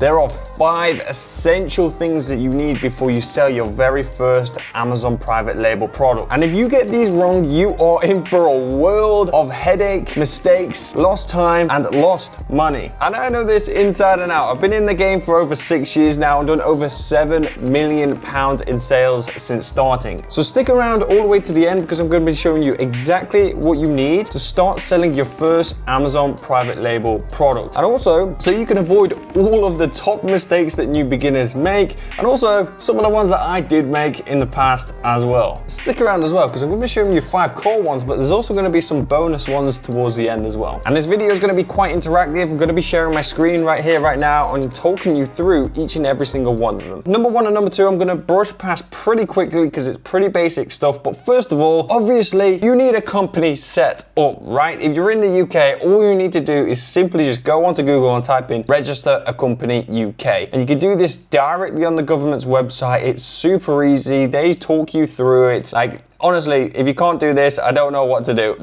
There are 5 essential things that you need before you sell your very first Amazon private label product. And if you get these wrong, you are in for a world of headache, mistakes, lost time, and lost money. And I know this inside and out. I've been in the game for over 6 years now and done over £7 million in sales since starting. So stick around all the way to the end because I'm going to be showing you exactly what you need to start selling your first Amazon private label product. And also, so you can avoid all of the top mistakes that new beginners make, and also some of the ones that I did make in the past as well. Stick around as well because I'm going to be showing you 5 core ones, but there's also going to be some bonus ones towards the end as well. And this video is going to be quite interactive. I'm going to be sharing my screen right here, right now, and talking you through each and every single one of them. Number 1 and number 2, I'm going to brush past pretty quickly because it's pretty basic stuff. But first of all, obviously, you need a company set up, right? If you're in the UK, all you need to do is simply just go onto Google and type in register a company UK. And you can do this directly on the government's website. It's super easy. They talk you through it. Like, honestly, if you can't do this, I don't know what to do.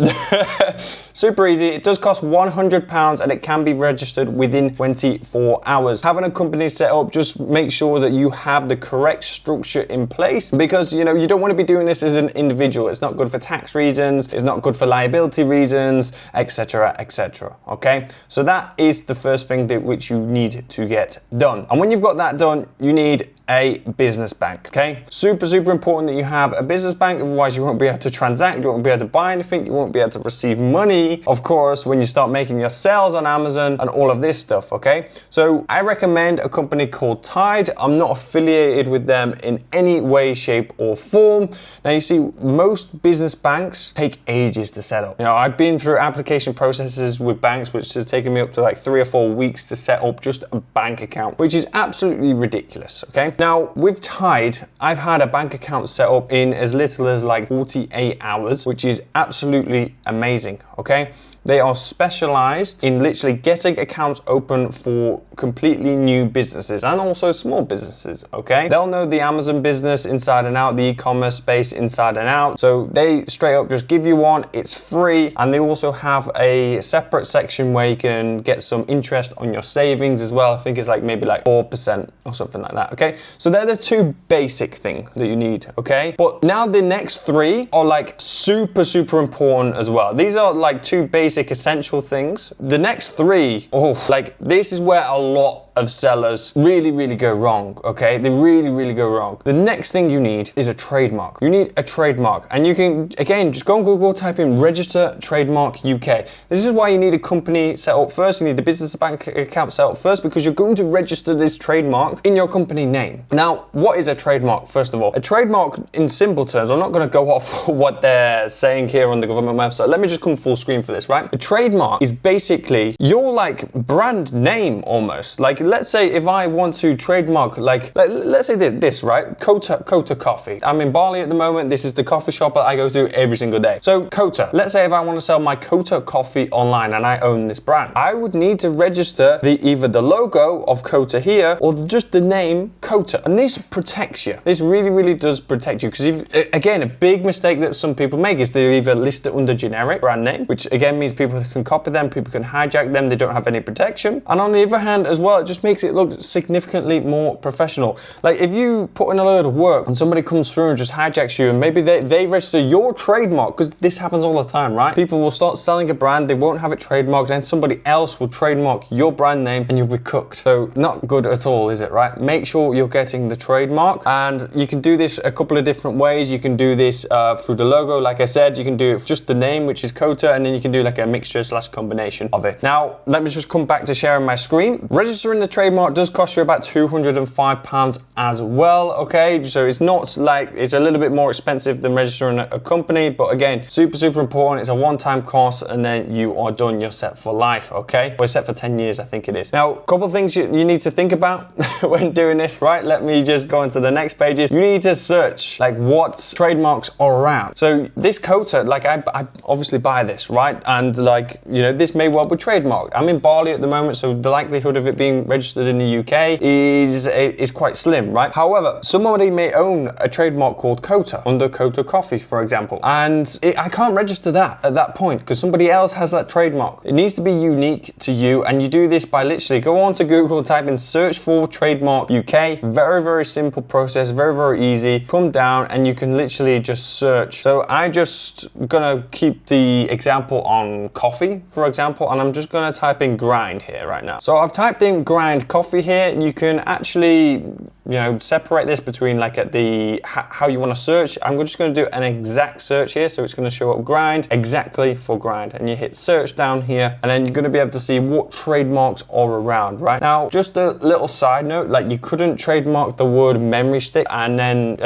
Super easy. It does cost £100 and it can be registered within 24 hours. Having a company set up, just make sure that you have the correct structure in place because, you know, you don't want to be doing this as an individual. It's not good for tax reasons. It's not good for liability reasons, etc., etc. Okay? So that is the first thing that which you need to get done. And when you've got that done, you need a business bank, okay? Super important that you have a business bank, otherwise you won't be able to transact, you won't be able to buy anything, you won't be able to receive money, of course, when you start making your sales on Amazon and all of this stuff, okay? So I recommend a company called Tide. I'm not affiliated with them in any way, shape, or form. Now you see, most business banks take ages to set up. You know, I've been through application processes with banks which has taken me up to like 3 or 4 weeks to set up just a bank account, which is absolutely ridiculous, okay? Now, with Tide, I've had a bank account set up in as little as like 48 hours, which is absolutely amazing, okay? They are specialized in literally getting accounts open for completely new businesses and also small businesses, okay? They'll know the Amazon business inside and out, the e-commerce space inside and out. So they straight up just give you one, it's free. And they also have a separate section where you can get some interest on your savings as well. I think it's like maybe like 4% or something like that, okay? So they're the 2 basic things that you need, okay? But now the next 3 are like super important as well. These are like 2 basic essential things. The next 3, like this is where a lot of sellers really go wrong, okay? They really go wrong. The next thing you need is a trademark. You need a trademark, and you can, again, just go on Google, type in register trademark UK. This is why you need a company set up first. You need a business bank account set up first because you're going to register this trademark in your company name. Now, what is a trademark, first of all? A trademark, in simple terms, I'm not going to go off what they're saying here on the government website. Let me just come full screen for this, right? A trademark is basically your like brand name almost. Like, let's say if I want to trademark, like, let's say this, right? Kota Coffee. I'm in Bali at the moment. This is the coffee shop that I go to every single day. So Kota, let's say if I want to sell my Kota coffee online and I own this brand, I would need to register either the logo of Kota here or just the name Kota. And this protects you. This really does protect you because again, a big mistake that some people make is they either list it under generic brand name, which again means people can copy them, people can hijack them, they don't have any protection. And on the other hand as well, it just makes it look significantly more professional. Like if you put in a load of work and somebody comes through and just hijacks you and maybe they register your trademark, because this happens all the time, right? People will start selling a brand, they won't have it trademarked, then somebody else will trademark your brand name and you'll be cooked. So not good at all, is it, right? Make sure you're getting the trademark, and you can do this a couple of different ways. You can do this through the logo, like I said. You can do it just the name, which is Kota, and then you can do like a mixture / combination of it. Now, let me just come back to sharing my screen. Registering the trademark does cost you about £205 as well, okay? So it's not like, it's a little bit more expensive than registering a company, but again, super important. It's a one-time cost and then you are done, you're set for life, okay? We're set for 10 years, I think it is. Now, a couple of things you need to think about. when doing this, right? Let me just go into the next pages. You need to search like what trademarks are around. So this coater, like I obviously buy this, right? And like, you know, this may well be trademarked. I'm in Bali at the moment, so the likelihood of it being registered in the UK is quite slim, right? However, somebody may own a trademark called Coater under Coater Coffee, for example, and I can't register that at that point because somebody else has that trademark. It needs to be unique to you, and you do this by literally go on to Google, type in search for trademark UK. Very, very simple process, very, very easy. Come down and you can literally just search. So I just gonna keep the example on coffee, for example, and I'm just gonna type in grind here right now. So I've typed in grind coffee here. You can actually, you know, separate this between like at the how you want to search. I'm just going to do an exact search here, so it's going to show up grind exactly for grind, and you hit search down here, and then you're going to be able to see what trademarks are around. Right now, just a little side note, like you couldn't trademark the word memory stick and then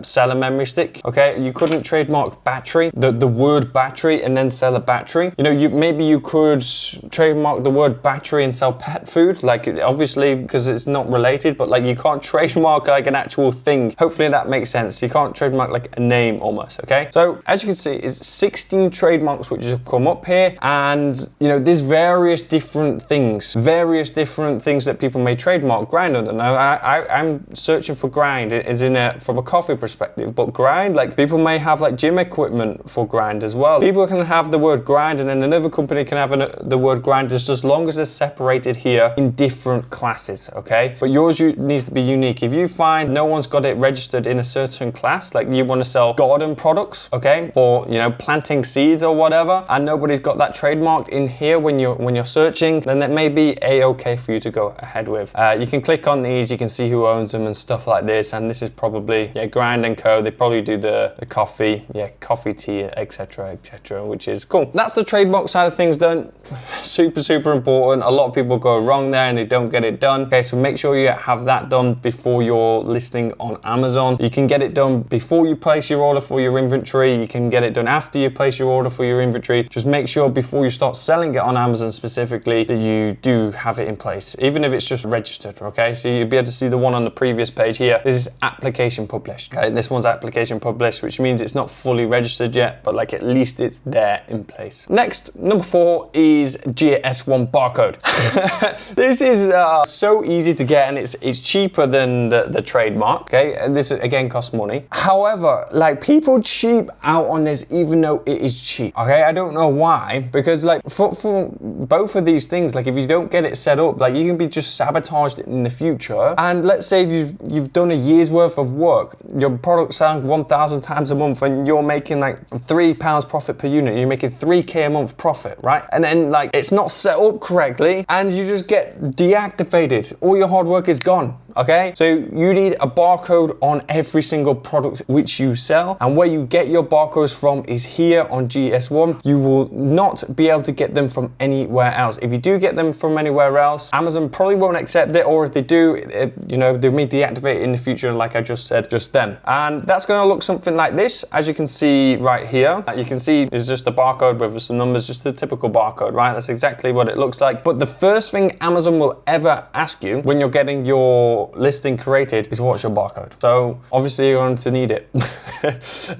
sell a memory stick. Okay, you couldn't trademark battery, the word battery, and then sell a battery. You know, maybe you could trademark the word battery and sell pet food, like obviously because it's not related, but like you can't trademark like an actual thing. Hopefully that makes sense. You can't trademark like a name almost, okay? So as you can see, it's 16 trademarks which have come up here, and you know, there's various different things that people may trademark grind under. Now I'm searching for grind is in a from a coffee perspective, but grind, like people may have like gym equipment for grind as well. People can have the word grind, and then another company can have the word grind, just as long as they're separated here in different classes, okay? But yours needs to be unique. If you find no one's got it registered in a certain class, like you want to sell garden products, okay, for, you know, planting seeds or whatever, and nobody's got that trademarked in here when you're searching, then that may be a-okay for you to go ahead with. You can click on these, you can see who owns them and stuff like this, and this is probably, yeah, Grind & Co. They probably do the coffee, yeah, coffee, tea, etc., which is cool. That's the trademark side of things done. Super important. A lot of people go wrong there and they don't get it done. Okay, so make sure you have that done before you're listing on Amazon. You can get it done before you place your order for your inventory. You can get it done after you place your order for your inventory. Just make sure before you start selling it on Amazon specifically that you do have it in place, even if it's just registered, okay? So you'll be able to see the one on the previous page here. This is application published, okay? This one's application published, which means it's not fully registered yet, but like at least it's there in place. Next, number 4 is GS1 barcode. This is so easy to get, and it's cheaper than the trademark, okay? And this again costs money. However, like people cheap out on this even though it is cheap, okay? I don't know why, because like for both of these things, like if you don't get it set up, like you can be just sabotaged in the future. And let's say you've done a year's worth of work, your product selling 1,000 times a month, and you're making like £3 profit per unit, you're making 3k a month profit, right? And then like it's not set up correctly and you just get deactivated. All your hard work is gone. Okay, so you need a barcode on every single product which you sell, and where you get your barcodes from is here on GS1. You will not be able to get them from anywhere else. If you do get them from anywhere else, Amazon probably won't accept it, or if they do, you know, they may deactivate it in the future, like I just said just then. And that's going to look something like this, as you can see right here. You can see it's just a barcode with some numbers, just a typical barcode, right? That's exactly what it looks like. But the first thing Amazon will ever ask you when you're getting your listing created is what's your barcode. So obviously you're going to need it.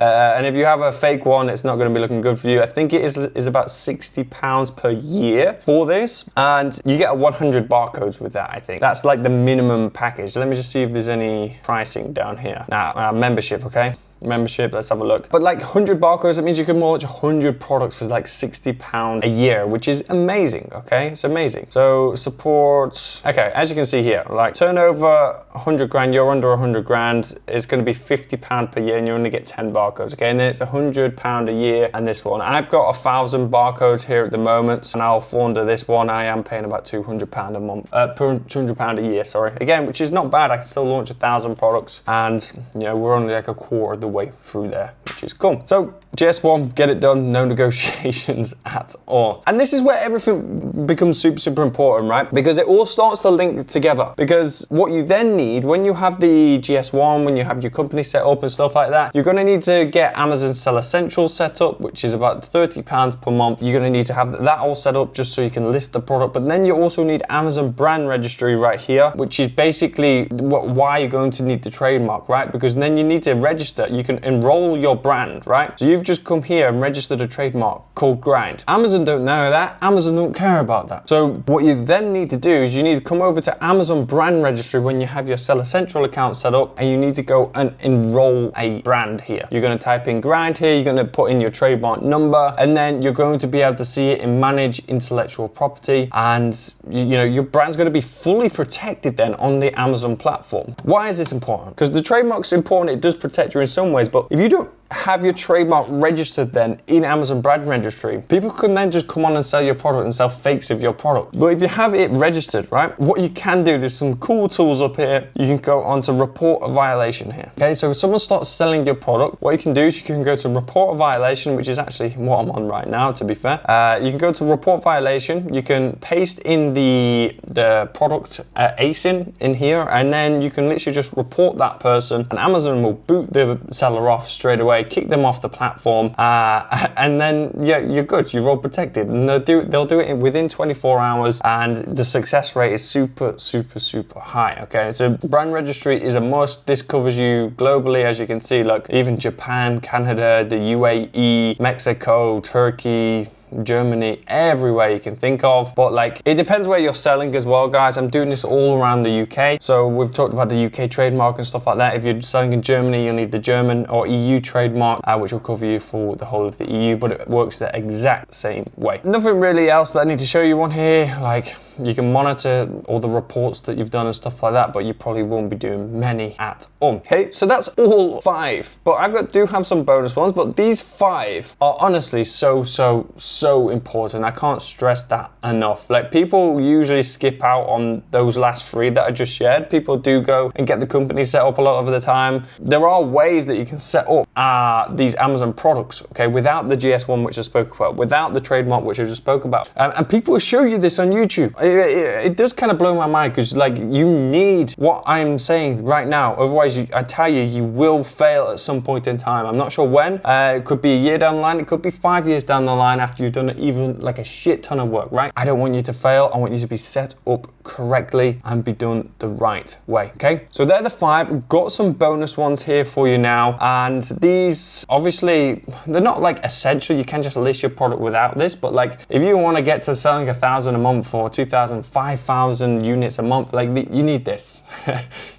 And if you have a fake one, it's not going to be looking good for you. I think it is about £60 per year for this, and you get 100 barcodes with that. I think that's like the minimum package. Let me just see if there's any pricing down here. Now, membership, okay? Membership, let's have a look. But like 100 barcodes, that means you can launch 100 products for like £60 a year, which is amazing, okay? It's amazing. So support, okay, as you can see here, like turnover 100 grand, you're under 100 grand, it's gonna be £50 per year and you only get 10 barcodes, okay? And then it's £100 a year, and this one. I've got 1,000 barcodes here at the moment, and I'll fall under this one. I am paying about £200 a month, £200 a year, sorry. Again, which is not bad. I can still launch 1,000 products, and you know, we're only like a quarter of the way through there, which is cool. So GS1, get it done, no negotiations at all. And this is where everything becomes super, super important, right? Because it all starts to link together. Because what you then need, when you have the GS1, when you have your company set up and stuff like that, you're gonna need to get Amazon Seller Central set up, which is about £30 per month. You're gonna need to have that all set up just so you can list the product. But then you also need Amazon Brand Registry right here, which is basically why you're going to need the trademark, right? Because then you need to register. You can enroll your brand, right? So you've just come here and registered a trademark called Grind. Amazon don't know that. Amazon don't care about that. So what you then need to do is you need to come over to Amazon Brand Registry when you have your Seller Central account set up, and you need to go and enroll a brand here. You're going to type in Grind here, you're going to put in your trademark number, and then you're going to be able to see it in Manage Intellectual Property, and you know your brand's going to be fully protected then on the Amazon platform. Why is this important? Because the trademark's important, it does protect you in some ways, but if you don't have your trademark registered then in Amazon Brand Registry, people can then just come on and sell your product and sell fakes of your product. But if you have it registered, right, what you can do, there's some cool tools up here. You can go on to report a violation here. Okay, so if someone starts selling your product, what you can do is you can go to report a violation, which is actually what I'm on right now, to be fair. You can go to report violation, you can paste in the product ASIN in here, and then you can literally just report that person, and Amazon will boot the seller off straight away, kick them off the platform, and then yeah, you're good, you're all protected, and they'll do it within 24 hours, and the success rate is super, super, super high. Okay, so brand registry is a must. This covers you globally, as you can see, like even Japan, Canada, the UAE, Mexico, Turkey, Germany, everywhere you can think of. But like, it depends where you're selling as well, guys. I'm doing this all around the UK. So we've talked about the UK trademark and stuff like that. If you're selling in Germany, you'll need the German or EU trademark, which will cover you for the whole of the EU, but it works the exact same way. Nothing really else that I need to show you on here. Like, you can monitor all the reports that you've done and stuff like that, but you probably won't be doing many at all. Okay, so that's all 5, but do have some bonus ones, but these 5 are honestly so important. I can't stress that enough. Like, people usually skip out on those last 3 that I just shared. People do go and get the company set up a lot of the time. There are ways that you can set up these Amazon products, okay, without the GS1, which I spoke about, without the trademark, which I just spoke about. And people will show you this on YouTube. It does kind of blow my mind, because like, you need what I'm saying right now. Otherwise, I tell you, you will fail at some point in time. I'm not sure when. It could be a year down the line. It could be 5 years down the line after you've done even like a shit ton of work, right? I don't want you to fail. I want you to be set up correctly and be done the right way, okay? So they're the 5. Got some bonus ones here for you now. And these, obviously, they're not like essential. You can just list your product without this, but like, if you want to get to selling 1,000 a month or 2,000, 5,000 units a month, like, you need this.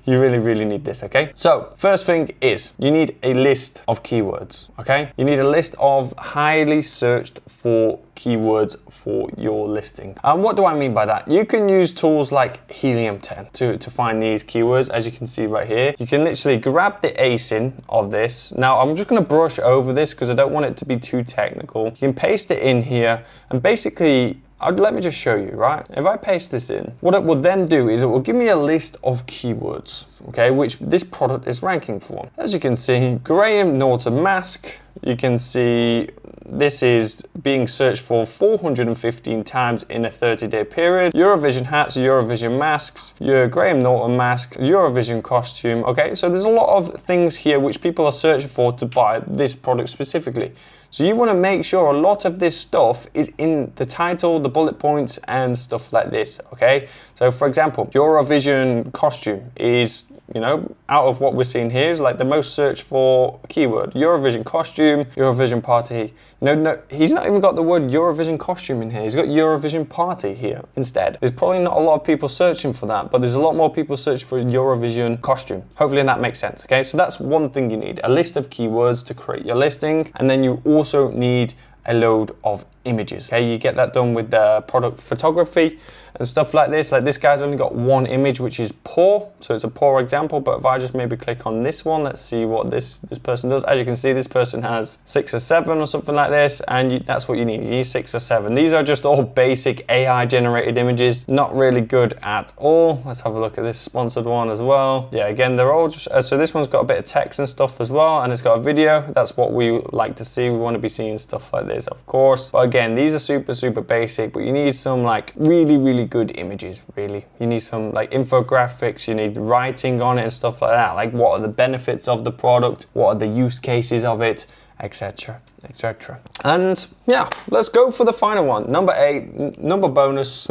You really, really need this, okay? So first thing is you need a list of keywords, okay? You need a list of highly searched for keywords for your listing. And what do I mean by that? You can use tools like Helium 10 to find these keywords. As you can see right here, you can literally grab the ASIN of this. Now I'm just going to brush over this because I don't want it to be too technical. You can paste it in here, and basically, let me just show you, right? If I paste this in, what it will then do is it will give me a list of keywords, okay, which this product is ranking for. As you can see, Graham Norton mask, you can see this is being searched for 415 times in a 30-day period. Eurovision hats, Eurovision masks, your Graham Norton mask, Eurovision costume, okay? So there's a lot of things here which people are searching for to buy this product specifically. So you want to make sure a lot of this stuff is in the title, the bullet points, and stuff like this, okay? So for example, Eurovision costume is, you know, out of what we're seeing here, is like the most searched for keyword. Eurovision costume, Eurovision party. No, he's not even got the word Eurovision costume in here. He's got Eurovision party here instead. There's probably not a lot of people searching for that, but there's a lot more people searching for Eurovision costume. Hopefully that makes sense, okay? So that's one thing you need, a list of keywords to create your listing, and then you also need a load of images. Okay, you get that done with the product photography. and stuff like this. Like this guy's only got one image, which is poor, so it's a poor example. But if I just maybe click on this one, let's see what this person does. As you can see, this person has 6 or 7 or something like this, and that's what you need. You need 6 or 7. These are just all basic AI generated images, not really good at all. Let's have a look at this sponsored one as well. Yeah, again, they're all just, so this one's got a bit of text and stuff as well, and it's got a video. That's what we like to see. We want to be seeing stuff like this, of course. But again, these are super basic, but you need some like really good images, really. You need some like infographics, you need writing on it and stuff like that. Like what are the benefits of the product? What are the use cases of it? Etc. etc. And yeah, let's go for the final one. Number 8, number bonus,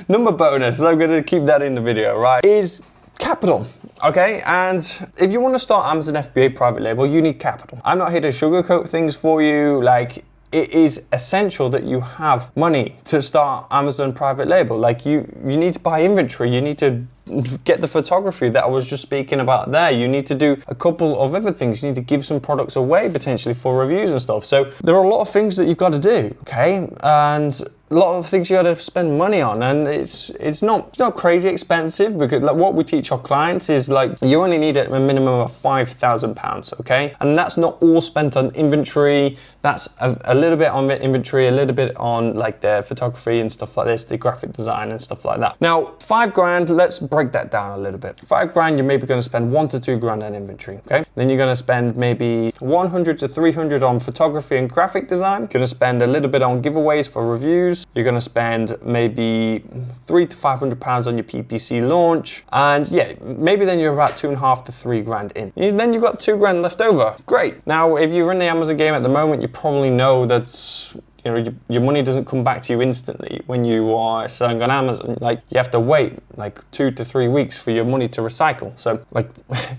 number bonus, I'm gonna keep that in the video, right? Is capital. Okay, and if you want to start Amazon FBA private label, you need capital. I'm not here to sugarcoat things for you. Like, it is essential that you have money to start Amazon private label. Like you need to buy inventory, you need to get the photography that I was just speaking about there. You need to do a couple of other things. You need to give some products away potentially for reviews and stuff. So there are a lot of things that you've got to do, okay? And a lot of things you got to spend money on, and it's not crazy expensive, because like what we teach our clients is like you only need a minimum of £5,000, okay? And that's not all spent on inventory. That's a little bit on inventory, a little bit on like the photography and stuff like this, the graphic design and stuff like that. Now, 5 grand, let's break that down a little bit. 5 grand, you're maybe going to spend 1 to 2 grand on inventory, okay? Then you're going to spend maybe 100 to 300 on photography and graphic design. You're going to spend a little bit on giveaways for reviews. You're going to spend maybe £300 to £500 on your PPC launch. And yeah, maybe then you're about 2.5 to 3 grand in. Then you've got 2 grand left over. Great. Now, if you're in the Amazon game at the moment, you probably know that's, you know, your money doesn't come back to you instantly when you are selling on Amazon. Like, you have to wait like 2 to 3 weeks for your money to recycle. So like,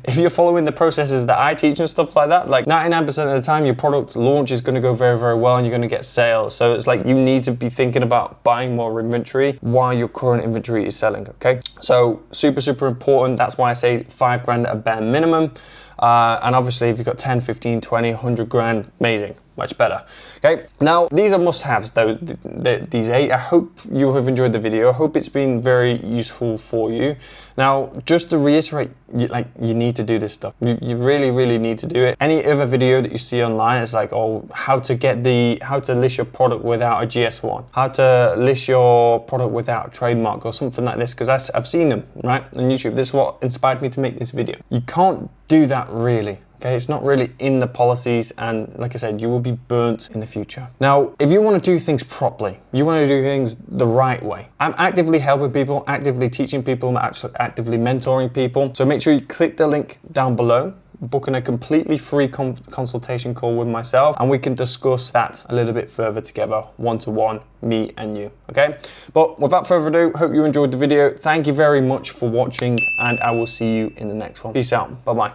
if you're following the processes that I teach and stuff like that, like 99% of the time, your product launch is going to go very well, and you're going to get sales. So it's like, you need to be thinking about buying more inventory while your current inventory is selling, okay? So super important. That's why I say 5 grand at a bare minimum. And obviously if you've got 10, 15, 20, 100 grand, amazing, much better. Okay, now these are must-haves though, these 8. I hope you have enjoyed the video. I hope it's been very useful for you. Now, just to reiterate, you need to do this stuff. You really need to do it. Any other video that you see online is like, oh, how to list your product without a GS1, how to list your product without a trademark or something like this, because I've seen them, right, on YouTube. This is what inspired me to make this video. You can't do that really. Okay, it's not really in the policies, and like I said, you will be burnt in the future. Now, if you want to do things properly, you want to do things the right way. I'm actively helping people, actively teaching people, I'm actually actively mentoring people. So make sure you click the link down below, booking a completely free consultation call with myself, and we can discuss that a little bit further together, one-to-one, me and you, okay? But without further ado, hope you enjoyed the video. Thank you very much for watching, and I will see you in the next one. Peace out. Bye-bye.